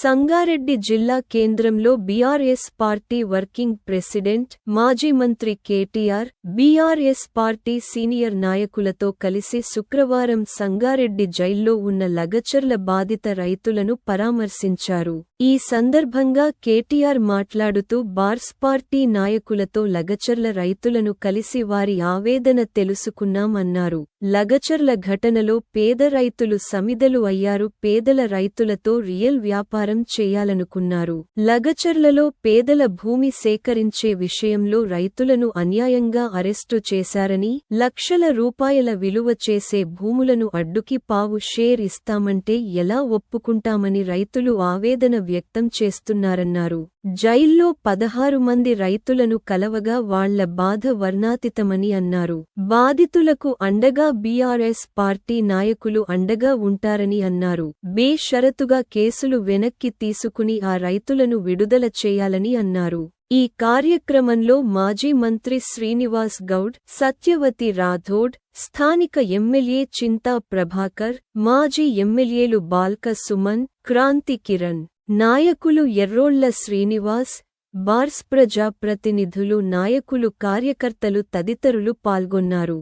సంగారెడ్డి జిల్లా కేంద్రంలో BRS party working president, మాజీ మంత్రి కేటీఆర్, బీఆర్ఎస్ పార్టీ సీనియర్ నాయకులతో కలిసి శుక్రవారం సంగారెడ్డి జైల్లో ఉన్న లగచర్ల బాధిత రైతులను పరామర్శించారు. ఈ సందర్భంగా కేటీఆర్ మాట్లాడుతూ బార్స్ పార్టీ నాయకులతో లగచర్ల రైతులను కలిసి వారి ఆవేదన తెలుసుకున్నామన్నారు. లగచర్ల ఘటనలో పేద రైతులు సమిధలు అయ్యారు. పేదల రైతులతో రియల్ వ్యాపారం చేయాలనుకున్నారు. లగచర్లలో పేదల భూమి సేకరించే విషయంలో రైతులను అన్యాయంగా అరెస్టు చేశారని, లక్షల రూపాయల విలువ చేసే భూములను అడ్డుకి పావు షేర్ ఇస్తామంటే ఎలా ఒప్పుకుంటామని రైతులు ఆవేదన వ్యక్తం చేస్తున్నారన్నారు. జైల్లో 16 మంది రైతులను కలవగా వాళ్ల బాధ వర్ణాతీతమని అన్నారు. బాధితులకు అండగా బీఆర్ఎస్ పార్టీ నాయకులు అండగా ఉంటారని అన్నారు. బేషరతుగా కేసులు వెనక్కి తీసుకుని ఆ రైతులను విడుదల చేయాలని అన్నారు. ఈ కార్యక్రమంలో మాజీ మంత్రి శ్రీనివాస్ గౌడ్, సత్యవతి రాథోడ్, స్థానిక ఎమ్మెల్యే చింతా ప్రభాకర్, మాజీ ఎమ్మెల్యేలు బాల్క సుమన్, క్రాంతి కిరణ్, నాయకులు ఎర్రోళ్ల శ్రీనివాస్, బార్స్ ప్రజా ప్రతినిధులు, నాయకులు, కార్యకర్తలు తదితరులు పాల్గొన్నారు.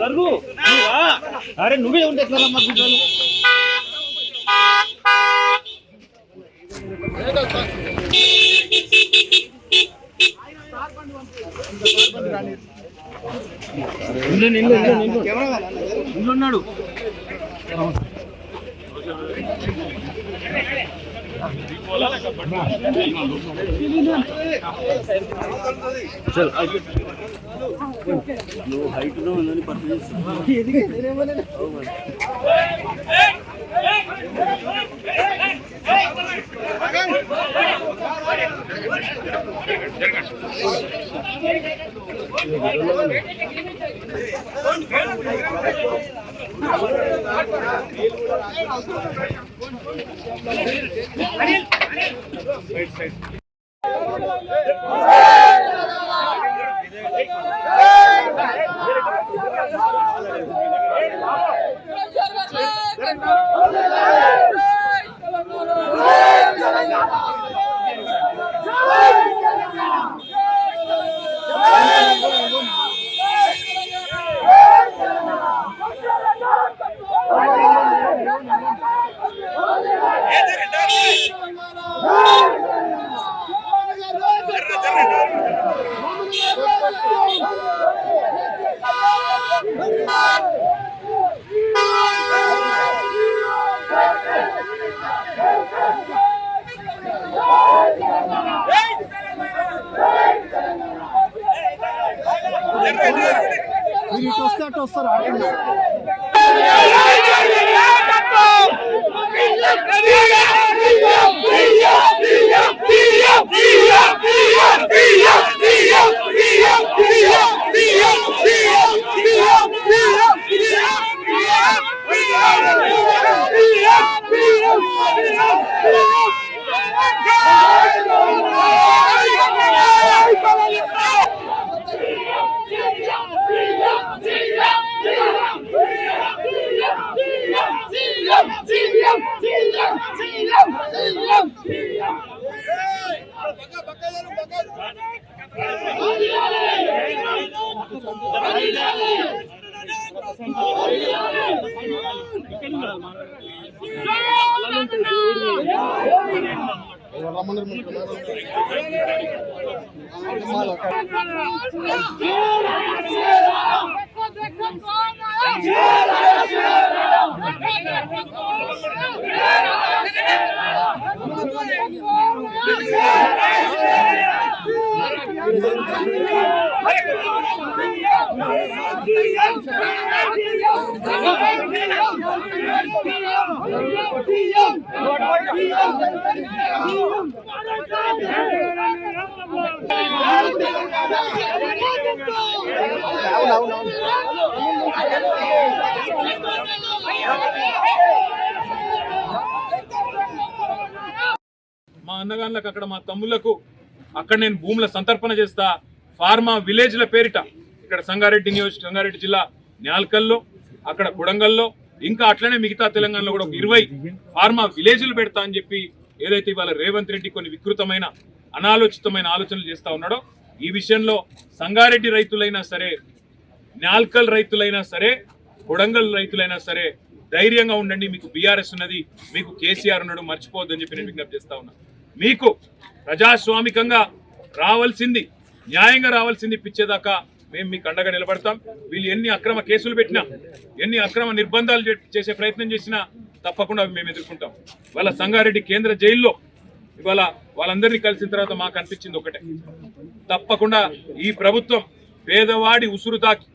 జరుగు అరే నువ్వే ఉంటే ఎట్లా రమ్మా గుంటలు కెమెరా ఉన్నాడు. నువ్వు హైట్ ఉందని మా అన్నగాళ్ళకు అక్కడ మా తమ్ముళ్లకు అక్కడ నేను భూముల సంతర్పణ చేస్తా. ఫార్మా విలేజ్ల పేరిట ఇక్కడ సంగారెడ్డి జిల్లా న్యాల్కల్లో, అక్కడ కొడంగల్లో, ఇంకా అట్లనే మిగతా తెలంగాణలో కూడా ఒక 20 ఫార్మా విలేజ్లు పెడతా అని చెప్పి ఏదైతే ఇవాళ రేవంత్ రెడ్డి కొన్ని వికృతమైన అనాలోచితమైన ఆలోచనలు చేస్తా ఉన్నాడో, ఈ విషయంలో సంగారెడ్డి రైతులైనా సరే, న్యాల్కల్ రైతులైనా సరే, కొడంగల్ రైతులైనా సరే ధైర్యంగా ఉండండి. మీకు బీఆర్ఎస్ ఉన్నది, మీకు కేసీఆర్ ఉన్నాడు, మర్చిపోవద్దని చెప్పి నేను విజ్ఞప్తి చేస్తా ఉన్నా. మీకు ప్రజాస్వామికంగా రావాల్సింది, న్యాయంగా రావాల్సింది పిచ్చేదాకా మేము మీకు అండగా నిలబడతాం. వీళ్ళు ఎన్ని అక్రమ కేసులు పెట్టినా, ఎన్ని అక్రమ నిర్బంధాలు చేసే ప్రయత్నం చేసినా తప్పకుండా మేము ఎదుర్కొంటాం. వాళ్ళ సంగారెడ్డి కేంద్ర జైల్లో ఇవాళ వాళ్ళందరినీ కలిసిన తర్వాత మాకు అనిపించింది ఒకటే, తప్పకుండా ఈ ప్రభుత్వం పేదవాడి ఉసురు తాకి,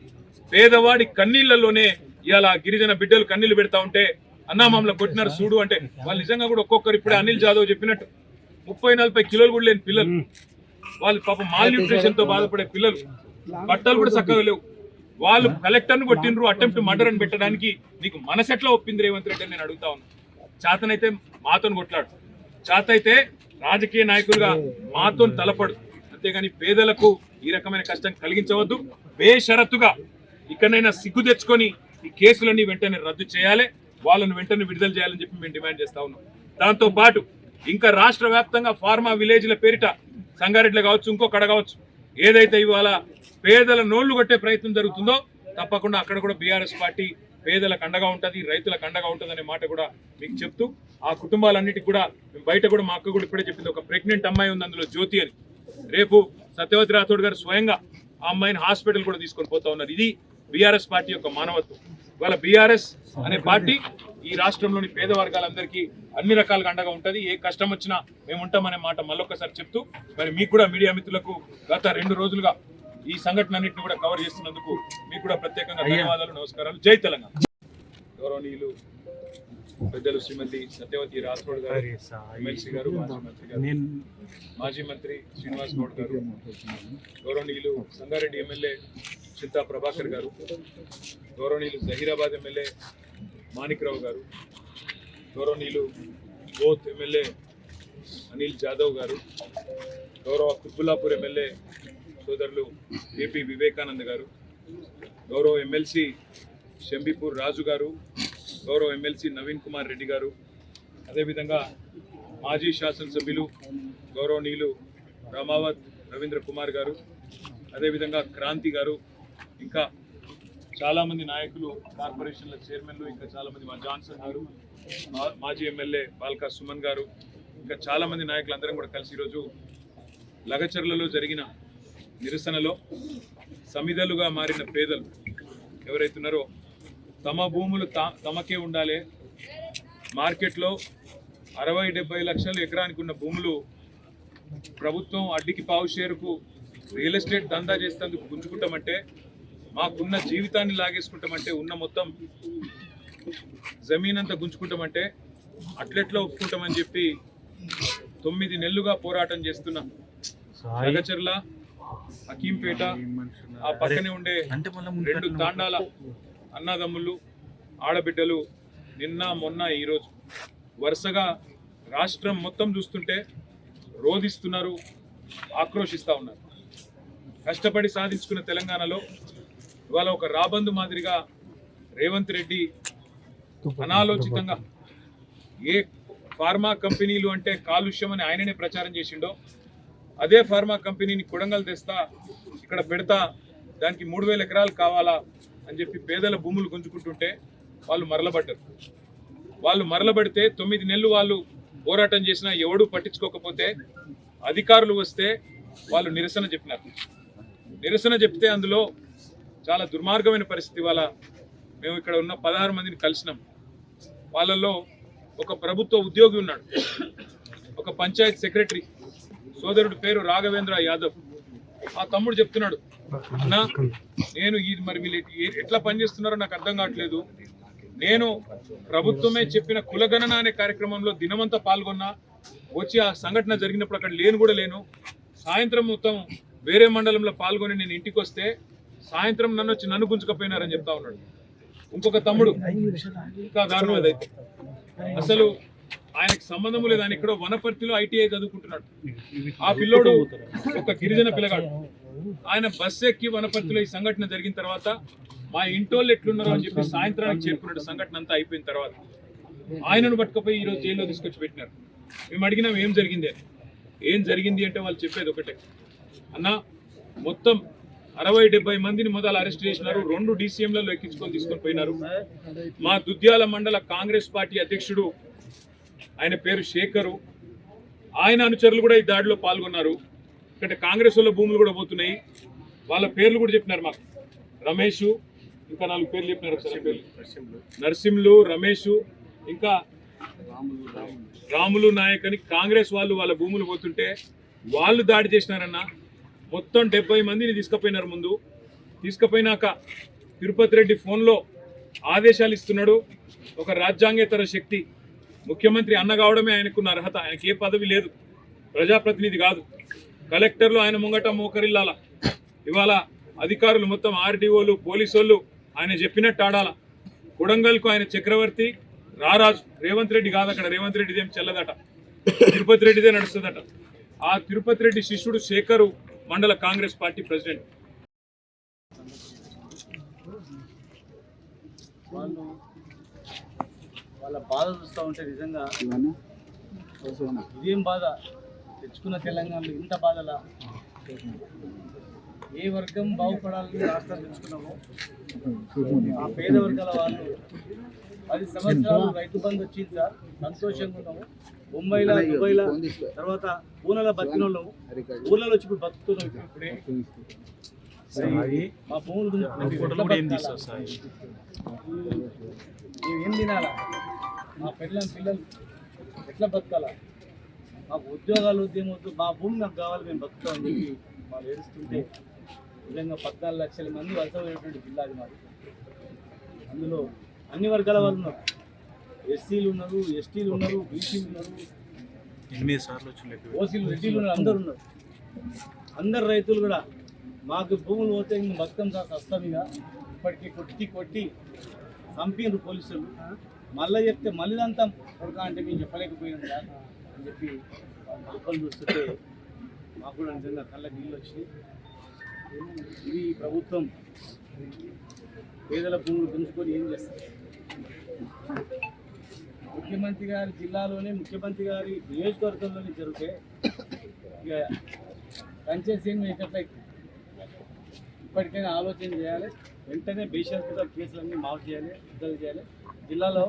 పేదవాడి కన్నీళ్లలోనే ఇవాళ గిరిజన బిడ్డలు కన్నీళ్లు పెడతా ఉంటే అన్నామామలో కొట్టినారు చూడు అంటే, వాళ్ళు నిజంగా కూడా ఒక్కొక్కరు ఇప్పుడే అనిల్ జాదవ్ చెప్పినట్టు 30-40 కిలోలు కూడా లేని పిల్లలు, వాళ్ళు పాపం మాల్ న్యూట్రిషన్ తో బాధపడే పిల్లలు, బట్టలు కూడా చక్కగా లేవు. వాళ్ళు కలెక్టర్ను కొట్టినరు, అటెంప్ట్ మర్డర్ అని పెట్టడానికి నీకు మనసెట్లా ఒప్పింది రేవంత్ రెడ్డి అని నేను అడుగుతా ఉన్నా. చేతనైతే మాతో కొట్లాడు, చేతైతే రాజకీయ నాయకులుగా మాతో తలపడు, అంతేగాని పేదలకు ఈ రకమైన కష్టం కలిగించవద్దు. బేషరతుగా ఇక్కడైనా సిగ్గు తెచ్చుకొని ఈ కేసులన్నీ వెంటనే రద్దు చేయాలి, వాళ్ళను వెంటనే విడుదల చేయాలని చెప్పి మేము డిమాండ్ చేస్తా ఉన్నాం. దాంతో పాటు ఇంకా రాష్ట్ర వ్యాప్తంగా ఫార్మా విలేజ్ల పేరిట సంగారెడ్డిలో కావచ్చు, ఇంకొకడ కావచ్చు, ఏదైతే ఇవాళ పేదల నోళ్లు కొట్టే ప్రయత్నం జరుగుతుందో తప్పకుండా అక్కడ కూడా బీఆర్ఎస్ పార్టీ పేదలకు అండగా ఉంటుంది, రైతులకు అండగా ఉంటుంది అనే మాట కూడా మీకు చెప్తూ, ఆ కుటుంబాలన్నిటికీ కూడా బయట కూడా మా అక్క కూడా ఇప్పుడే చెప్పింది, ఒక ప్రెగ్నెంట్ అమ్మాయి ఉంది అందులో జ్యోతి అని. రేపు సత్యవతి రాథోడ్ గారు స్వయంగా ఆ అమ్మాయిని హాస్పిటల్ కూడా తీసుకొని పోతా ఉన్నారు. ఇది బీఆర్ఎస్ పార్టీ యొక్క మానవత్వం. వాళ్ళ బీఆర్ఎస్ అనే పార్టీ ఈ రాష్ట్రంలోని పేద వర్గాలందరికీ అన్ని రకాలుగా అండగా ఉంటుంది. ఏ కష్టం వచ్చినా మేము ఉంటామనే మాట మళ్ళొకసారి చెప్తూ, మరి మీకు కూడా మీడియా మిత్రులకు గత 2 రోజులుగా ఈ సంఘటన అన్నింటిని కూడా కవర్ చేస్తున్నందుకు మీకు కూడా ప్రత్యేకంగా ధన్యవాదాలు, నమస్కారాలు. జై తెలంగాణ. గౌరవనీయులు పెద్దలు శ్రీమతి సత్యవతి రాథోడ్ గారు, ఎమ్మెల్సీ గారు, మాజీ మంత్రి గారు, మాజీ మంత్రి శ్రీనివాస్ గౌడ్ గారు, గౌరవనీయులు సంగారెడ్డి ఎమ్మెల్యే చింతా ప్రభాకర్ గారు, గౌరవనీయులు జహీరాబాద్ ఎమ్మెల్యే మాణిక్రావు గారు, గౌరవనీయులు బోత్ ఎమ్మెల్యే అనిల్ జాదవ్ గారు, గౌరవ కుత్బుల్లాపూర్ ఎమ్మెల్యే సోదరులు ఏపీ వివేకానంద్ గారు, గౌరవ ఎమ్మెల్సీ షంబీపూర్ రాజు గారు, గౌరవ ఎమ్మెల్సీ నవీన్ కుమార్ రెడ్డి గారు, అదేవిధంగా మాజీ శాసనసభ్యులు గౌరవనీయులు రామావత్ రవీంద్ర కుమార్ గారు, అదేవిధంగా క్రాంతి గారు, ఇంకా చాలామంది నాయకులు, కార్పొరేషన్ల చైర్మన్లు, ఇంకా చాలామంది మా జాన్సన్ గారు, మాజీ ఎమ్మెల్యే బాల్కా సుమన్ గారు, ఇంకా చాలామంది నాయకులు అందరం కూడా కలిసి ఈరోజు లగచర్లలో జరిగిన నిరసనలో సమిధలుగా మారిన పేదలు ఎవరైతున్నారో తమ భూములు తమకే ఉండాలి, మార్కెట్లో 60-70 లక్షలు ఎకరానికి ఉన్న భూములు ప్రభుత్వం అడ్డికి పావు షేరుకు రియల్ ఎస్టేట్ దందా చేసేందుకు గుంజుకుంటామంటే, మాకున్న జీవితాన్ని లాగేసుకుంటామంటే, ఉన్న మొత్తం జమీన్ అంతా గుంజుకుంటామంటే అట్లెట్లా ఒప్పుకుంటామని చెప్పి 9 నెలలుగా పోరాటం చేస్తున్న లగచర్ల, హకీంపేట, ఆ పక్కనే ఉండే 2 తాండాల అన్నదమ్ములు, ఆడబిడ్డలు నిన్న మొన్న ఈరోజు వరుసగా రాష్ట్రం మొత్తం చూస్తుంటే రోధిస్తున్నారు, ఆక్రోషిస్తూ ఉన్నారు. కష్టపడి సాధించుకున్న తెలంగాణలో ఇవాళ ఒక రాబందు మాదిరిగా రేవంత్ రెడ్డి అనాలోచితంగా ఏ ఫార్మా కంపెనీలు అంటే కాలుష్యం అని ఆయననే ప్రచారం చేసిండో అదే ఫార్మా కంపెనీని కొడంగల్ తెస్తా, ఇక్కడ పెడతా, దానికి 3000 ఎకరాలు కావాలా అని చెప్పి పేదల భూములు గుంజుకుంటుంటే వాళ్ళు మరలబడ్డారు. వాళ్ళు మరలబడితే 9 నెలలు వాళ్ళు పోరాటం చేసినా ఎవడూ పట్టించుకోకపోతే అధికారులు వస్తే వాళ్ళు నిరసన చెప్పినారు. నిరసన చెప్తే అందులో చాలా దుర్మార్గమైన పరిస్థితి. వాళ్ళ మేము ఇక్కడ ఉన్న 16 మందిని కలిసినాం. వాళ్ళల్లో ఒక ప్రభుత్వ ఉద్యోగి ఉన్నాడు, ఒక పంచాయత్ సెక్రటరీ, సోదరుడు పేరు రాఘవేంద్ర యాదవ్. ఆ తమ్ముడు చెప్తున్నాడు, అన్నా నేను ఇది మరి వీళ్ళు ఎట్లా పనిచేస్తున్నారో నాకు అర్థం కావట్లేదు. నేను ప్రభుత్వమే చెప్పిన కులగణన అనే కార్యక్రమంలో దినమంతా పాల్గొన్నా, వచ్చి ఆ సంఘటన జరిగినప్పుడు అక్కడ లేను. సాయంత్రం మొత్తం వేరే మండలంలో పాల్గొని నేను ఇంటికి వస్తే సాయంత్రం నన్ను గుంజుకపోయినారని చెప్తా ఉన్నాడు. ఇంకొక తమ్ముడు ఇంకా దారుణం అదైతే, అసలు ఆయనకు సంబంధం లేదు, ఆయన ఇక్కడ వనపర్తిలో ఐటీఐ చదువుకుంటున్నాడు. ఆ పిల్లోడు ఒక గిరిజన పిల్లగాడు. ఆయన బస్సు ఎక్కి వనపర్తిలో ఈ సంఘటన జరిగిన తర్వాత మా ఇంటోళ్ళు ఎట్లున్నారో అని చెప్పి సాయంత్రానికి చేరుకున్నాడు. సంఘటన అంతా అయిపోయిన తర్వాత ఆయనను పట్టుకుపోయి ఈరోజు జైల్లో తీసుకొచ్చి పెట్టినారు. మేము అడిగినాం ఏం జరిగింది అంటే వాళ్ళు చెప్పేది ఒకటే, అన్న మొత్తం 60-70 మందిని మొదలు అరెస్ట్ చేసినారు, 2 DCMలలో తీసుకొని పోయినారు. మా దుద్యాల మండల కాంగ్రెస్ పార్టీ అధ్యక్షుడు ఆయన పేరు శేఖరు, ఆయన అనుచరులు కూడా ఈ దాడిలో పాల్గొన్నారు. ఇక్కడ కాంగ్రెస్ వాళ్ళ భూములు కూడా పోతున్నాయి. వాళ్ళ పేర్లు కూడా చెప్పినారు మాకు, రమేష్, ఇంకా 4 పేర్లు చెప్పినారు. ఒకసారి పేర్లు నరసింహులు, రమేష్, ఇంకా రాములు నాయక్ అని కాంగ్రెస్ వాళ్ళ భూములు పోతుంటే వాళ్ళు దాడి చేసినారన్న. మొత్తం 70 మందిని తీసుకుపోయినారు. ముందు తీసుకుపోయినాక తిరుపతి రెడ్డి ఫోన్లో ఆదేశాలు ఇస్తున్నాడు. ఒక రాజ్యాంగేతర శక్తి, ముఖ్యమంత్రి అన్న కావడమే ఆయనకున్న అర్హత, ఆయనకి ఏ పదవి లేదు, ప్రజాప్రతినిధి కాదు. కలెక్టర్లు ఆయన ముంగట మోకరిల్లాల. ఇవాళ అధికారులు మొత్తం ఆర్డీఓలు, పోలీసు వాళ్ళు ఆయన చెప్పినట్టు ఆడాల. కొడంగల్కు ఆయన చక్రవర్తి, రారాజు. రేవంత్ రెడ్డి కాదు, అక్కడ రేవంత్ రెడ్డిది ఏం చెల్లదట, తిరుపతి రెడ్డిదే నడుస్తుందట. ఆ తిరుపతి రెడ్డి శిష్యుడు శేఖరు మండల కాంగ్రెస్ పార్టీ ప్రెసిడెంట్. వాళ్ళ బాధ చూస్తూ ఉంటే నిజంగా ఇదేం బాధ, తెచ్చుకున్న తెలంగాణలో ఇంత బాధలా. ఏ వర్గం బాగుపడాలని రాష్ట్రం తెచ్చుకున్నామో ఆ పేద వర్గాల వాళ్ళు 10 సంవత్సరాలు రైతు బంధు వచ్చింది సార్, సంతోషంగా ఉన్నాము. ముంబైలో, దుబాయ్లో, తర్వాత పూనెలో బతికిన వాళ్ళము, ఊళ్ళలో వచ్చి ఇప్పుడు బతుకుతున్నాం. ఇప్పుడే మా భూములు మేము ఏం తినాలా, మా పిల్లలు ఎట్లా బతకాలా, మాకు ఉద్యోగాలు ఉద్యమం మా భూమి నాకు కావాలి, మేము బతుకుతామని చెప్పి వాళ్ళు ఏడుస్తుంటే నిజంగా 14 లక్షల మంది వలసపోయినటువంటి జిల్లా అది మాది. అందులో అన్ని వర్గాల వాళ్ళు ఉన్నారు, ఎస్సీలు ఉన్నారు, ఎస్టీలు ఉన్నారు, బీసీలు ఉన్నారు, ఓసీలు, రెడ్డిలు ఉన్నారు, అందరు ఉన్నారు. అందరు రైతులు కూడా మాకు భూములు పోతే మేము బతుకం వస్తాం. ఇక ఇప్పటికీ కొట్టి చంపినారు పోలీసులు. మళ్ళీ చెప్తే మళ్ళీ అంతా కొడుక అంటే మేము చెప్పలేకపోయినాం కదా అని చెప్పి మొక్కలు చూస్తుంటే మాకు కూడా నిజంగా కళ్ళకి నీళ్ళు వచ్చినాయి. ఇది ప్రభుత్వం పేదల భూములు పెంచుకొని ఏం చేస్తారు? ముఖ్యమంత్రి గారి జిల్లాలోనే, ముఖ్యమంత్రి గారి నియోజకవర్గంలోనే జరిగితే ఇక కంచేసేం ఎట్లయితే ఇప్పటికైనా ఆలోచన చేయాలి. వెంటనే బేషరతుగా కేసులన్నీ మాఫ్ చేయాలి, విడుదల చేయాలి. జిల్లాలో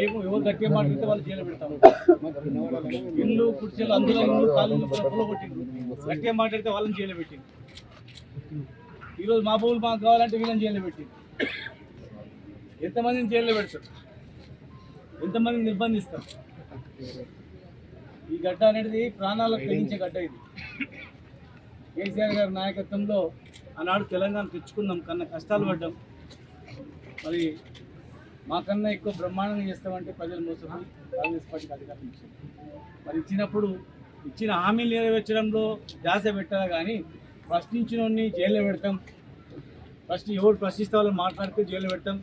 ఎవరు గట్టిగా మాట్లాడితే వాళ్ళు జైలు పెడతాము. ఇల్లు కుర్చీలు అందులో ఇల్లు కాళ్ళు పొల కొట్టింది, గట్టిగా మాట్లాడితే వాళ్ళని జైలు పెట్టింది. ఈరోజు మా భూములు మాకు కావాలంటే వీళ్ళని జైలు పెట్టింది. ఎంతమందిని జైల్లో పెడతారు, ఎంతమందిని నిర్బంధిస్తారు? ఈ గడ్డ అనేది ప్రాణాలకు తెగించే గడ్డ. ఇది కేసీఆర్ గారి నాయకత్వంలో ఆనాడు తెలంగాణ తెచ్చుకున్నాం, కన్నా కష్టాలు పడ్డాం. మరి మాకన్నా ఎక్కువ బ్రహ్మాండంగా చేస్తామంటే ప్రజలు మోసపోయి కాంగ్రెస్ పార్టీకి అధికారం ఇచ్చారు. మరి ఇచ్చిన హామీలు నెరవేర్చడంలో ధ్యాస పెట్టాలి కానీ ప్రశ్నించిన వాడిని జైల్లో పెడతాం, ఎవరు ప్రశ్నిస్తే వాళ్ళని మాట్లాడితే జైల్లో పెడతాం,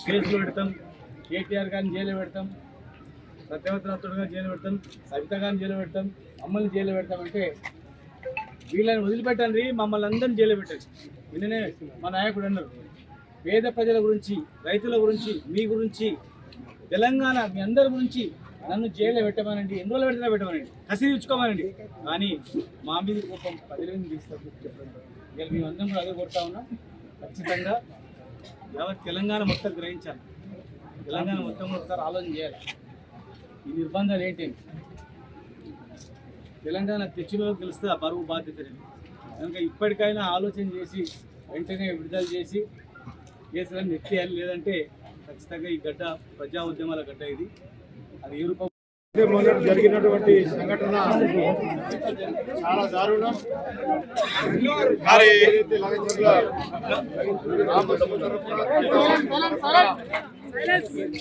కేసులు పెడతాం, కేటీఆర్ గారిని జైల్లో పెడతాం, సత్యవతి రాథోడ్ గారిని జైల్లో పెడతాం, సవిత గారిని జైల్లో పెడతాం, మమ్మల్ని జైల్లో పెడతామంటే వీళ్ళని వదిలిపెట్టండి, మమ్మల్ని అందరినీ జైల్లో పెట్టండి. నిన్ననే మా నాయకుడు అన్నారు, పేద ప్రజల గురించి, రైతుల గురించి, మీ గురించి, తెలంగాణ మీ అందరి గురించి నన్ను జైల్లో పెట్టమనండి, ఎన్ని రోజులు పెట్టినా పెట్టమనండి, కసి తీర్చుకోమనండి, కానీ మా మీద కోపం ప్రజలను తీస్తారు చెప్పండి. ఇవాళ మేమందరం కూడా అదే కొడతా ఉన్నాం. ఖచ్చితంగా యావత్ తెలంగాణ మొత్తం గ్రహించాలి, తెలంగాణ మొత్తం ఒకసారి ఆలోచన చేయాలి. ఈ నిర్బంధాలు ఏంటండి? తెలంగాణ తెచ్చిలో తెలిస్తే ఆ బరువు బాధ్యత కనుక ఇప్పటికైనా ఆలోచన చేసి వెంటనే విడుదల చేసి కేసులను ఎత్తేయాలి. లేదంటే ఖచ్చితంగా ఈ గడ్డ ప్రజా ఉద్యమాల గడ్డ. ఇది అది ఏ రూపం జరిగినటువంటి సంఘటన చాలా దారుణం.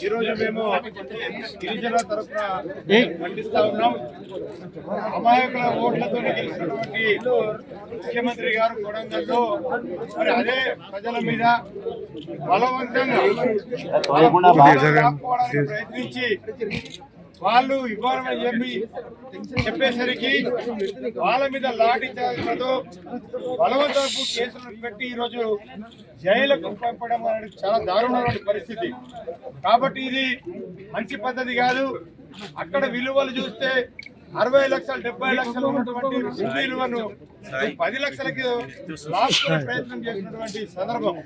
ఈరోజు మేము గిరిజన తరఫున ఖండిస్తా ఉన్నాం. అమాయకుల ఓట్లతో గెలిచినటువంటి ముఖ్యమంత్రి గారు కొడంగల్లో మరి అదే ప్రజల మీద బలవంతంగా ప్రయత్నించి వాళ్ళు ఇవ్వాలని చెప్పేసరికి వాళ్ళ మీద లాఠీ చార్జ్లతో బలవంతపు కేసులు పెట్టి ఈరోజు జైలుకు పంపడం అనేది చాలా దారుణమైన పరిస్థితి. కాబట్టి ఇది మంచి పద్ధతి కాదు. అక్కడ విలువలు చూస్తే 60 లక్షలు 70 లక్షలు ఉన్నటువంటి విలువను 10 లక్షలకి లాక్కునే ప్రయత్నం చేసినటువంటి సందర్భం.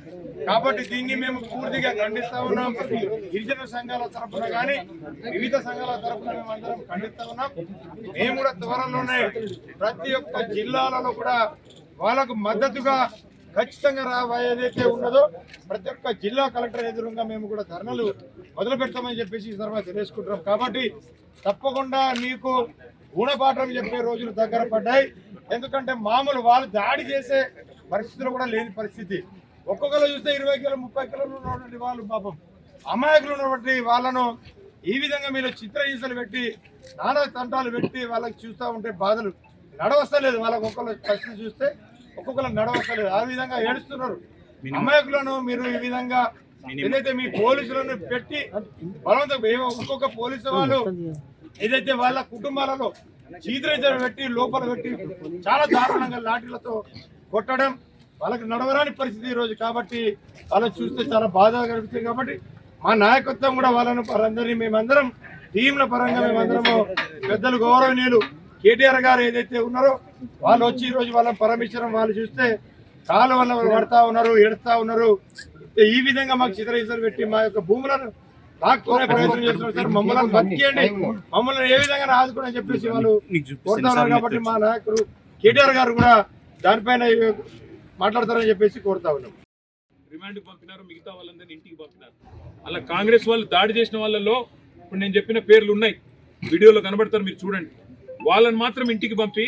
కాబట్టి దీన్ని మేము పూర్తిగా ఖండిస్తా ఉన్నాం. గిరిజన సంఘాల తరఫున కానీ వివిధ సంఘాల తరఫున మేము అందరం ఖండిస్తా ఉన్నాం. మేము కూడా త్వరలోనే ప్రతి ఒక్క జిల్లాలలో కూడా వాళ్ళకు మద్దతుగా ఖచ్చితంగా ఏదైతే ఉన్నదో ప్రతి ఒక్క జిల్లా కలెక్టర్ ఎదురుగా మేము కూడా ధర్నాలు మొదలు పెడతామని చెప్పేసి ఈ తర్వాత తెలియజేసుకుంటున్నాం. కాబట్టి తప్పకుండా మీకు గుణపాఠం చెప్పే రోజులు దగ్గర పడ్డాయి. ఎందుకంటే మామూలు వాళ్ళు దాడి చేసే పరిస్థితులు కూడా లేని పరిస్థితి. ఒక్కొక్కరు చూస్తే 20 కిలో 30 కిలోలు ఉన్నటువంటి వాళ్ళు పాపం అమాయకులు ఉన్నటువంటి వాళ్ళను ఈ విధంగా మీరు చిత్రహింసలు పెట్టి నానా తంటాలు పెట్టి వాళ్ళకి చూస్తూ ఉంటే బాధలు నడవస్తలేదు. వాళ్ళకి ఒక్కొక్కరు పరిస్థితి చూస్తే ఒక్కొక్కరు నడవస్తలేదు. ఆ విధంగా ఏడుస్తున్నారు అమాయకులను. మీరు ఈ విధంగా ఏదైతే మీ పోలీసులను పెట్టి బలవంతంగా ఒక్కొక్క పోలీసు వాళ్ళు ఏదైతే వాళ్ళ కుటుంబాలలో చీదరేజలు పెట్టి లోపల పెట్టి చాలా దారుణంగా లాఠీలతో కొట్టడం వాళ్ళకి నడవరాని పరిస్థితి ఈరోజు. కాబట్టి వాళ్ళని చూస్తే చాలా బాధగా కనిపిస్తుంది. కాబట్టి మా నాయకత్వం కూడా వాళ్ళందరినీ మేమందరం టీంల పరంగా మేమందరము పెద్దలు గౌరవనీయులు కేటీఆర్ గారు ఏదైతే ఉన్నారో వాళ్ళు వచ్చి ఈరోజు వాళ్ళని పరమించడం వాళ్ళు చూస్తే కాలు వల్ల పడతా ఉన్నారు, ఏడుతా ఉన్నారు. ఈ విధంగా మాకు చిత్రహింసలు పెట్టి మా యొక్క భూములను లాక్కునే ప్రయత్నం చేస్తున్నారు. సార్ మమ్మల్ని బతికేయండి, మమ్మల్ని ఏ విధంగా ఆదుకోని చెప్పేసి వాళ్ళు కోరుతా ఉన్నారు. కాబట్టి మా నాయకులు కేటీఆర్ గారు కూడా దానిపైన మాట్లాడతారని చెప్పేసి కోరుతా ఉన్నాం. రిమాండ్కి పంపినారు, మిగతా వాళ్ళందరినీ ఇంటికి పంపినారు. అలా కాంగ్రెస్ వాళ్ళు దాడి చేసిన వాళ్ళలో ఇప్పుడు నేను చెప్పిన పేర్లు ఉన్నాయి, వీడియోలో కనబడతారు, మీరు చూడండి. వాళ్ళని మాత్రం ఇంటికి పంపి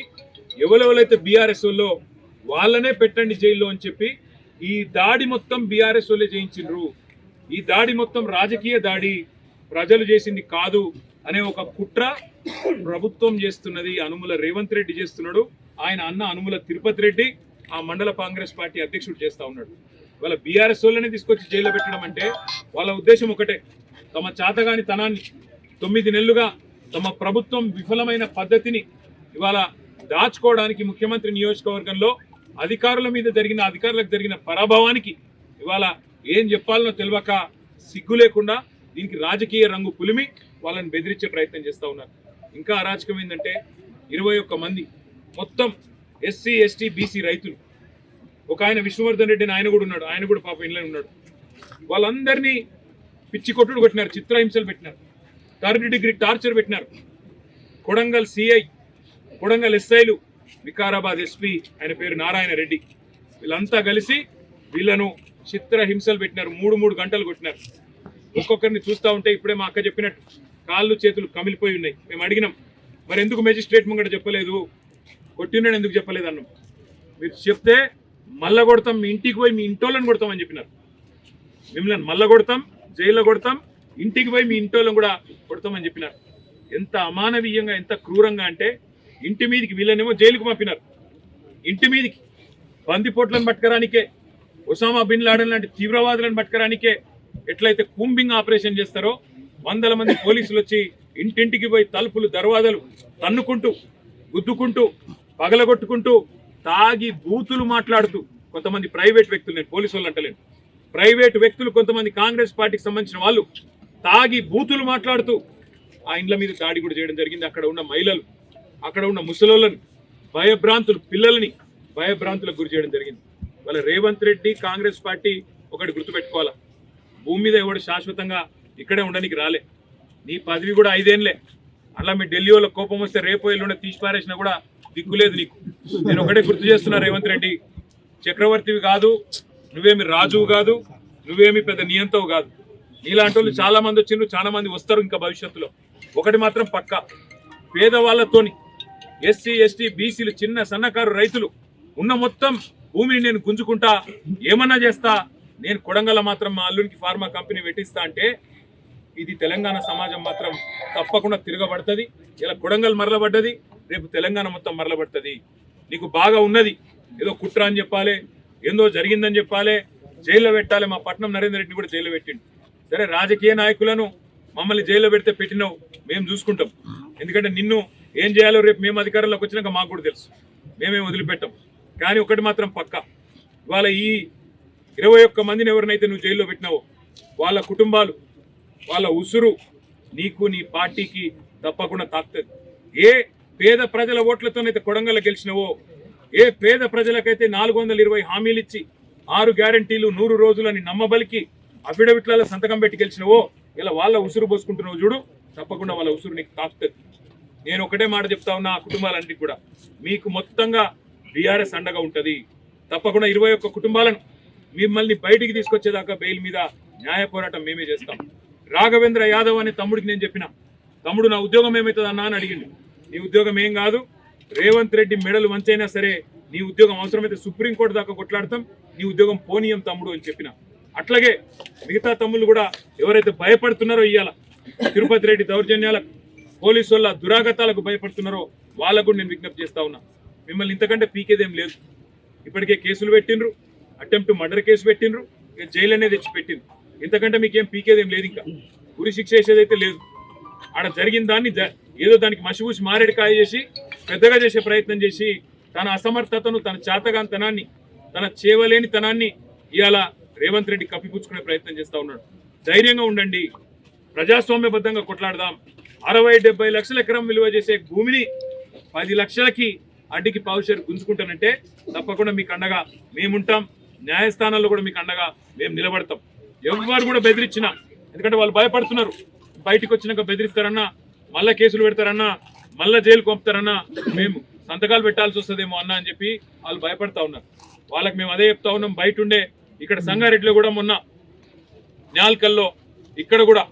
ఎవరెవరైతే బీఆర్ఎస్ వాళ్ళు వాళ్ళనే పెట్టండి జైల్లో అని చెప్పి ఈ దాడి మొత్తం బీఆర్ఎస్ వాళ్ళే చేయించిండ్రు. ఈ దాడి మొత్తం రాజకీయ దాడి, ప్రజలు చేసింది కాదు అనే ఒక కుట్ర ప్రభుత్వం చేస్తున్నది. అనుముల రేవంత్ రెడ్డి చేస్తున్నాడు, ఆయన అన్న అనుముల తిరుపతి రెడ్డి ఆ మండల కాంగ్రెస్ పార్టీ అధ్యక్షుడు చేస్తా ఉన్నాడు. వాళ్ళ బీఆర్ఎస్ వాళ్ళని తీసుకొచ్చి జైల్లో పెట్టడం అంటే వాళ్ళ ఉద్దేశం ఒకటే, తమ చాతగాని తనాన్ని 9 నెలలుగా తమ ప్రభుత్వం విఫలమైన పద్ధతిని ఇవాళ దాచుకోవడానికి ముఖ్యమంత్రి నియోజకవర్గంలో అధికారులకు జరిగిన పరాభవానికి ఇవాళ ఏం చెప్పాలనో తెలియక సిగ్గు లేకుండా దీనికి రాజకీయ రంగు పులిమి వాళ్ళని బెదిరించే ప్రయత్నం చేస్తూ ఉన్నారు. ఇంకా అరాచకం ఏంటంటే 21 మంది మొత్తం ఎస్సీ ఎస్టీ బీసీ రైతులు, ఒక ఆయన విష్ణువర్ధన్ రెడ్డి అని ఆయన కూడా ఉన్నాడు, ఆయన కూడా పాప ఇంట్లో ఉన్నాడు. వాళ్ళందరినీ పిచ్చి కొట్టుడు కొట్టినారు, చిత్రహింసలు పెట్టినారు, 3rd డిగ్రీ టార్చర్ పెట్టినారు. కొడంగల్ సిఐ, కొడంగల్ ఎస్ఐలు, వికారాబాద్ ఎస్పీ ఆయన పేరు నారాయణ రెడ్డి, వీళ్ళంతా కలిసి వీళ్ళను చిత్రహింసలు పెట్టినారు. 3 గంటలు కొట్టినారు. ఒక్కొక్కరిని చూస్తూ ఉంటే ఇప్పుడే మా అక్క చెప్పినట్టు కాళ్ళు చేతులు కమిలిపోయి ఉన్నాయి. మేము అడిగినాం, మరి ఎందుకు మేజిస్ట్రేట్ ముంగట చెప్పలేదు, కొట్టినాడు ఎందుకు చెప్పలేదు అన్నాం. మీరు చెప్తే మళ్ళా కొడతాం, మీ ఇంటికి పోయి మీ ఇంటోళ్ళని కొడతామని చెప్పినారు. మిమ్మల్ని మళ్ళా కొడతాం, జైల్లో కొడతాం, ఇంటికి పోయి మీ ఇంటోళ్ళని కూడా కొడతామని చెప్పినారు. ఎంత అమానవీయంగా, ఎంత క్రూరంగా అంటే ఇంటి మీదకి వీళ్ళనేమో జైలుకు పంపినారు. ఇంటి మీదకి బందిపోట్లను పట్టుకరానికే, ఒసామా బిన్ లాడెన్ లాంటి తీవ్రవాదులను పట్టుకరానికే ఎట్లయితే కూంబింగ్ ఆపరేషన్ చేస్తారో 100 మంది పోలీసులు వచ్చి ఇంటింటికి పోయి తలుపులు దర్వాజాలు తన్నుకుంటూ, గుద్దుకుంటూ, పగలగొట్టుకుంటూ, తాగి బూతులు మాట్లాడుతూ, కొంతమంది ప్రైవేట్ వ్యక్తులు, నేను పోలీసు వాళ్ళు అంటలేను, ప్రైవేట్ వ్యక్తులు కొంతమంది కాంగ్రెస్ పార్టీకి సంబంధించిన వాళ్ళు తాగి బూతులు మాట్లాడుతూ ఆ ఇండ్ల మీద దాడి కూడా చేయడం జరిగింది. అక్కడ ఉన్న మహిళలు, అక్కడ ఉన్న ముసలోళ్ళని పిల్లలని భయభ్రాంతులకు గురి చేయడం జరిగింది. వాళ్ళ రేవంత్ రెడ్డి కాంగ్రెస్ పార్టీ ఒకటి గుర్తుపెట్టుకోవాలా, భూమి మీద ఎవడు శాశ్వతంగా ఇక్కడే ఉండడానికి రాలే. నీ పదవి కూడా 5 ఏళ్ళే. అలా మీ ఢిల్లీ వాళ్ళ కోపం వస్తే రేపు ఎల్లుండి తీసి పారేసినా కూడా దిక్కులేదు నీకు. నేను ఒకటే గుర్తు చేస్తున్నా, రేవంత్ రెడ్డి చక్రవర్తివి కాదు, నువ్వేమి రాజువు కాదు, నువ్వేమి పెద్ద నియంతవు కాదు. నీలాంటి వాళ్ళు చాలా మంది వచ్చిండ్రు, చాలా మంది వస్తారు ఇంకా భవిష్యత్తులో. ఒకటి మాత్రం పక్కా, పేదవాళ్లతోని ఎస్సీ ఎస్టీ బీసీలు, చిన్న సన్నకారు రైతులు ఉన్న మొత్తం భూమిని నేను గుంజుకుంటా, ఏమన్నా చేస్తా, నేను కొడంగల్ మాత్రం మా అల్లునికి ఫార్మా కంపెనీ పెట్టిస్తా అంటే ఇది తెలంగాణ సమాజం మాత్రం తప్పకుండా తిరగబడుతుంది. ఇలా కొడంగల్ మరలబడ్డది, రేపు తెలంగాణ మొత్తం మరలబడుతుంది. నీకు బాగా ఉన్నది, ఏదో కుట్ర అని చెప్పాలి, ఏందో జరిగిందని చెప్పాలి, జైల్లో పెట్టాలి. మా పట్నం నరేందర్ రెడ్డిని కూడా జైల్లో పెట్టిండు. సరే, రాజకీయ నాయకులను మమ్మల్ని జైల్లో పెడితే పెట్టినావు, మేము చూసుకుంటాం. ఎందుకంటే నిన్ను ఏం చేయాలో రేపు మేము అధికారంలోకి వచ్చినాక మాకు కూడా తెలుసు, మేమేం వదిలిపెట్టాం. కానీ ఒకటి మాత్రం పక్కా, ఇవాళ ఈ 21 మందిని ఎవరినైతే నువ్వు జైల్లో పెట్టినావో వాళ్ళ కుటుంబాలు, వాళ్ళ ఉసురు నీకు, నీ పార్టీకి తప్పకుండా తాకుతుంది. ఏ పేద ప్రజల ఓట్లతోనైతే కొడంగల్ గెలిచినవో, ఏ పేద ప్రజలకైతే 420 హామీలు ఇచ్చి 6 గ్యారంటీలు 100 రోజులని నమ్మబలికి అఫిడవిట్లలో సంతకం పెట్టి గెలిచినవో, ఇలా వాళ్ళ ఉసురు పోసుకుంటున్నావు చూడు, తప్పకుండా వాళ్ళ ఉసురు నీకు తాకుతుంది. నేను ఒకటే మాట చెప్తా ఉన్నా, ఆ కుటుంబాలన్నిటికీ కూడా మీకు మొత్తంగా బీఆర్ఎస్ అండగా ఉంటుంది. తప్పకుండా 21 కుటుంబాలను మిమ్మల్ని బయటికి తీసుకొచ్చేదాకా బెయిల్ మీద న్యాయ పోరాటం మేమే చేస్తాం. రాఘవేంద్ర యాదవ్ అనే తమ్ముడికి నేను చెప్పిన, తమ్ముడు నా ఉద్యోగం ఏమవుతుంది అన్నా అని అడిగిండు. నీ ఉద్యోగం ఏం కాదు, రేవంత్ రెడ్డి మెడలు వంచైనా సరే నీ ఉద్యోగం అవసరమైతే సుప్రీంకోర్టు దాకా కొట్లాడతాం, నీ ఉద్యోగం పోనీయం తమ్ముడు అని చెప్పిన. అట్లాగే మిగతా తమ్ముళ్ళు కూడా ఎవరైతే భయపడుతున్నారో, ఇవాళ తిరుపతి రెడ్డి దౌర్జన్యాలకు, పోలీసు వాళ్ళ దురాగతాలకు భయపడుతున్నారో వాళ్ళకు కూడా నేను విజ్ఞప్తి చేస్తా ఉన్నా, మిమ్మల్ని ఇంతకంటే పీకేదేం లేదు. ఇప్పటికే కేసులు పెట్టిండ్రు, అటెంప్ట్ మర్డర్ కేసు పెట్టిండ్రు, ఇక జైలు అనేది తెచ్చి పెట్టిండ్రు. ఇంతకంటే మీకేం పీకేదేం లేదు, ఇంకా ఉరి శిక్ష వేసేదైతే లేదు. ఆడ జరిగిన దాన్ని ఏదో దానికి మసిపూసి మారేడుకాయ చేసి పెద్దగా చేసే ప్రయత్నం చేసి తన అసమర్థతను, తన చాతగాంతనాన్ని, తన చేవలేనితనాన్ని ఇవాళ రేవంత్ రెడ్డి కప్పిపుచ్చుకునే ప్రయత్నం చేస్తూ ఉన్నాడు. ధైర్యంగా ఉండండి, ప్రజాస్వామ్యబద్ధంగా కొట్లాడదాం. 60-70 లక్షల ఎకరం విలువ చేసే భూమిని 10 లక్షలకి అడ్డికి పావుషేరు గుంజుకుంటానంటే తప్పకుండా మీకు అండగా మేముంటాం. న్యాయస్థానాల్లో కూడా మీకు అండగా మేము నిలబడతాం. ఎవరు కూడా బెదిరించినా, ఎందుకంటే వాళ్ళు భయపడుతున్నారు, బయటకు వచ్చినాక బెదిరిస్తారన్నా, మళ్ళా కేసులు పెడతారన్నా, మళ్ళా జైలు పంపుతారన్నా, మేము సంతకాలు పెట్టాల్సి వస్తుందేమో అన్నా అని చెప్పి వాళ్ళు భయపడతా ఉన్నారు. వాళ్ళకి మేము అదే చెప్తా ఉన్నాం, బయట ఉండే ఇక్కడ సంగారెడ్డిలో కూడా మొన్న న్యాల్కల్లో ఇక్కడ కూడా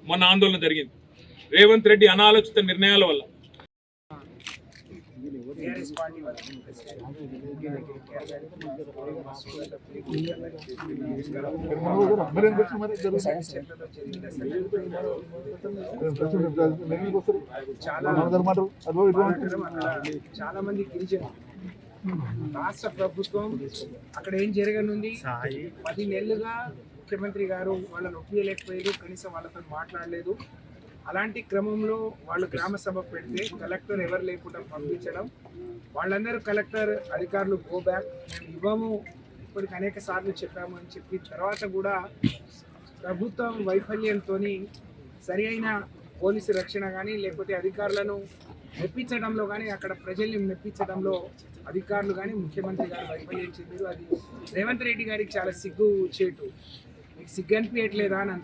మొన్న ఆందోళన జరిగింది రేవంత్ రెడ్డి అనాలోచిత నిర్ణయాల వల్ల. చాలా మంది గిరిజనులు రాష్ట్ర ప్రభుత్వం అక్కడ ఏం జరగనుంది 10 నెలలుగా ముఖ్యమంత్రి గారు వాళ్ళని ఒప్పియలేకపోయారు, కనీసం వాళ్ళతో మాట్లాడలేదు. అలాంటి క్రమంలో వాళ్ళు గ్రామ సభ పెడితే కలెక్టర్ ఎవరు లేకుండా పంపించడం, వాళ్ళందరూ కలెక్టర్ అధికారులు గో బ్యాక్, మేము ఇవ్వము ఇప్పటికి అనేక సార్లు చెప్పాము అని చెప్పి తర్వాత కూడా ప్రభుత్వం వైఫల్యంతో సరి అయిన పోలీసు రక్షణ కానీ లేకపోతే అధికారులను మెప్పించడంలో కానీ అక్కడ ప్రజల్ని మెప్పించడంలో అధికారులు కానీ ముఖ్యమంత్రి గారు వైఫల్యం చెందారు. అది రేవంత్ రెడ్డి గారికి చాలా సిగ్గు చేటు. మీకు సిగ్గు అనిపించట్లేదా అని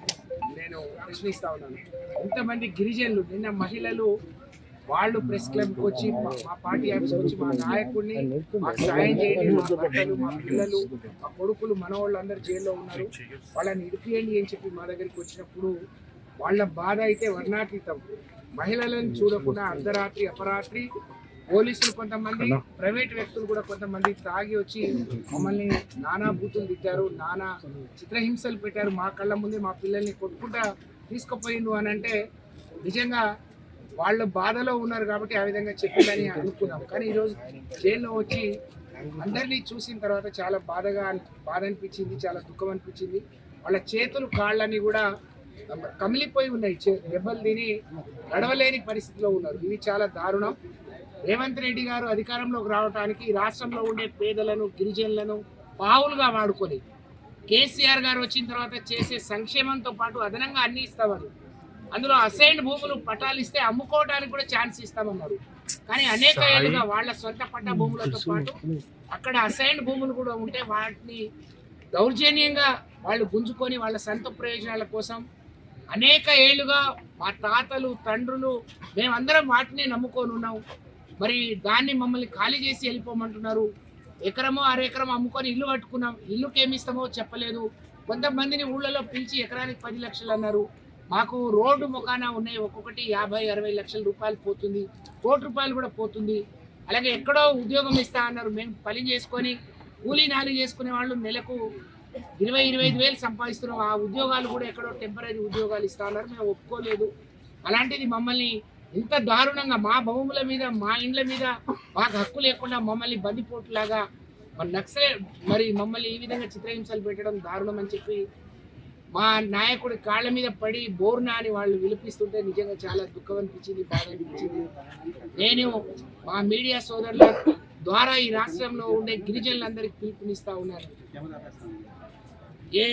నేను ప్రశ్నిస్తా ఉన్నాను. ఇంతమంది గిరిజనులు నిన్న మహిళలు వాళ్ళు ప్రెస్ క్లబ్కి వచ్చి మా పార్టీ ఆఫీస్కి వచ్చి మా నాయకుడిని మాకు సాయం చేయండి, మా భర్తలు మా పిల్లలు మా కొడుకులు మనవాళ్ళు అందరూ జైల్లో ఉన్నారు, వాళ్ళని ఇడిపియండి అని చెప్పి మా దగ్గరికి వచ్చినప్పుడు వాళ్ళ బాధ అయితే వర్ణాతీతం. మహిళలను చూడకుండా అర్ధరాత్రి అపరాత్రి పోలీసులు కొంతమంది ప్రైవేట్ వ్యక్తులు కూడా కొంతమంది తాగి వచ్చి మమ్మల్ని నానా బూతులు తిట్టారు, నానా చిత్రహింసలు పెట్టారు, మా కళ్ళ ముందే మా పిల్లల్ని కొట్టుకుంటా తీసుకుపోయిండు అని అంటే నిజంగా వాళ్ళు బాధలో ఉన్నారు కాబట్టి ఆ విధంగా చెప్పిందని అనుకున్నాం. కానీ ఈరోజు జైల్లో వచ్చి అందరినీ చూసిన తర్వాత చాలా బాధ అనిపించింది, చాలా దుఃఖం అనిపించింది. వాళ్ళ చేతులు కాళ్ళని కూడా కమిలిపోయి ఉన్నాయి, దెబ్బలు తిని నడవలేని పరిస్థితిలో ఉన్నారు. ఇది చాలా దారుణం. రేవంత్ రెడ్డి గారు అధికారంలోకి రావడానికి రాష్ట్రంలో ఉండే పేదలను గిరిజనులను పావులుగా వాడుకొని కేసీఆర్ గారు వచ్చిన తర్వాత చేసే సంక్షేమంతో పాటు అదనంగా అన్ని ఇస్తామని, అందులో అసైన్డ్ భూములు పట్టాలు ఇస్తే అమ్ముకోవడానికి కూడా ఛాన్స్ ఇస్తామన్నారు. కానీ అనేక ఏళ్ళుగా వాళ్ళ సొంత పట్టా భూములతో పాటు అక్కడ అసైన్డ్ భూములు కూడా ఉంటే వాటిని దౌర్జన్యంగా వాళ్ళు గుంజుకొని వాళ్ళ సొంత ప్రయోజనాల కోసం అనేక ఏళ్ళుగా మా తాతలు తండ్రులు మేమందరం వాటిని నమ్ముకొని ఉన్నాం. మరి దాన్ని మమ్మల్ని ఖాళీ చేసి వెళ్ళిపోమంటున్నారు. ఎకరమో అరెకరం అమ్ముకొని ఇల్లు కట్టుకున్నాం, ఇల్లుకి ఏమి ఇస్తామో చెప్పలేదు. కొంతమందిని ఊళ్ళలో పిలిచి ఎకరానికి 10 లక్షలు అన్నారు. మాకు రోడ్డు ముఖాన ఉన్నాయి, ఒక్కొక్కటి 50-60 లక్షల రూపాయలు పోతుంది, ₹1 కోటి కూడా పోతుంది. అలాగే ఎక్కడో ఉద్యోగం ఇస్తా అన్నారు. మేము పని చేసుకొని కూలీ నాలి చేసుకునే వాళ్ళు నెలకు 20-25 వేలు సంపాదిస్తున్నాం. ఆ ఉద్యోగాలు కూడా ఎక్కడో టెంపరీ ఉద్యోగాలు ఇస్తా అన్నారు, మేము ఒప్పుకోలేదు. అలాంటిది మమ్మల్ని ఇంత దారుణంగా మా భూముల మీద మా ఇండ్ల మీద మాకు హక్కు లేకుండా మమ్మల్ని బందిపోటులాగా మరి మమ్మల్ని ఈ విధంగా చిత్రహింసలు పెట్టడం దారుణం అని చెప్పి మా నాయకుడి కాళ్ళ మీద పడి బోర్నా అని వాళ్ళు విలిపిస్తుంటే నిజంగా చాలా దుఃఖం అనిపించింది, బాధ అనిపించింది. నేను మా మీడియా సోదరుల ద్వారా ఈ రాష్ట్రంలో ఉండే గిరిజనులందరికీ పిలుపునిస్తా ఉన్నాను. ఏ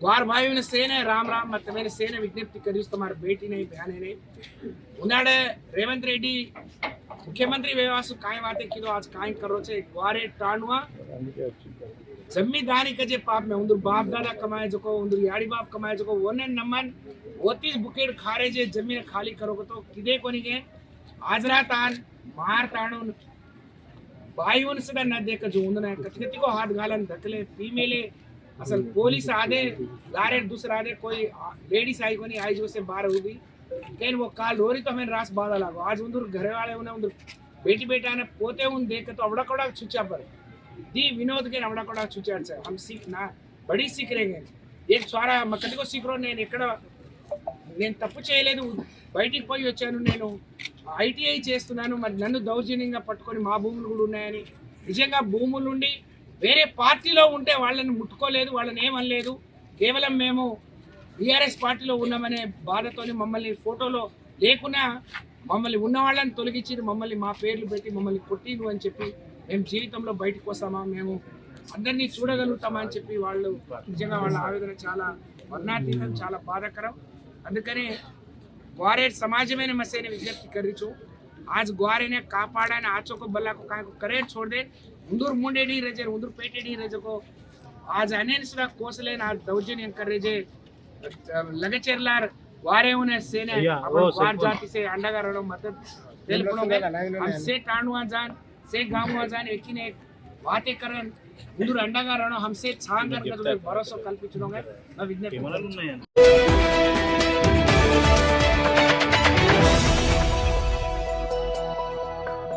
ग्वार भाई ने सेने राम राम मत मैंने सेने विज्ञप्ति करी तुम्हारे बेटी ने बयान ने उन्हाड़े रेवंत रेड्डी मुख्यमंत्री व्यवस्थ काय बातें की आज काय करो छे ग्वारे टाणुआ जमींदारी के जे पाप में उंदर बाप दादा कमाए जो को उंदर याड़ी बाप कमाए जो को वने नमन 32 बुकेट खारे जे जमीन खाली करो तो किदे कोनी के आज रात आन मार टाणु बायुन से न देख जो उंदने कति को हाथ गालन धकले फीमेले असल पुलिस आधे लारे दूसरा आधे कोई लेडीज आई कोनी आई जो से बाहर होगी लेकिन वो काल रोरी तो हमें रास बाधा लागो आज उंदर घरे वाले उन्हें उंदर बेटी बेटा ने पोते उन देख तो अवड़ा कोड़ा छुचा पर दी विनोद के अवड़ा कोड़ा छुचाड़ से हम सीख ना बड़ी सीख रहेंगे एक स्वारा मकड़ी को सीख रो నేను ఎక్కడ నేను తప్పు చేయలేదు బయటికి పోయి వచ్చాను నేను ఐటీఐ చేస్తున్నాను మరి నన్ను దౌర్జన్యంగా పట్టుకొని మా భూములు కూడా ఉన్నాయని నిజంగా భూములు ఉండి వేరే పార్టీలో ఉంటే వాళ్ళని ముట్టుకోలేదు వాళ్ళని ఏమనలేదు కేవలం మేము బీఆర్ఎస్ పార్టీలో ఉన్నామనే బాధతోని మమ్మల్ని ఫోటోలో లేకున్నా మమ్మల్ని ఉన్న వాళ్ళని తొలగించి మమ్మల్ని మా పేర్లు పెట్టి మమ్మల్ని కొట్టిరు అని చెప్పి మేము జీవితంలో బయటకు వస్తామా మేము అందరినీ చూడగలుగుతామా అని చెప్పి వాళ్ళు నిజంగా వాళ్ళ ఆవేదన చాలా వర్ణాతీతం చాలా బాధాకరం అందుకనే ग्वारे समाज में मसे ने विज्ञप्ति करी छू आज ग्वारे ने कापाड़ा ने आचो को बल्ला को काय को करे छोड़ दे उंदूर मुंडे डी रजे उंदूर पेटे डी रजे को आज अनेन सुधा कोसले ना आज दौर्जन्य कर रहे जे लगचेरलार ग्वारे उन्हें सेने अपन ग्वार जाति से अंडा करो मदद तेल पड़ोगे हम से टाणुआ जान से गामुआ जान एक ही ने बातें करें ముందు అండగా रहना हमसे छान कर भरोसा कल्पिंचడం मैं विज्ञप्ति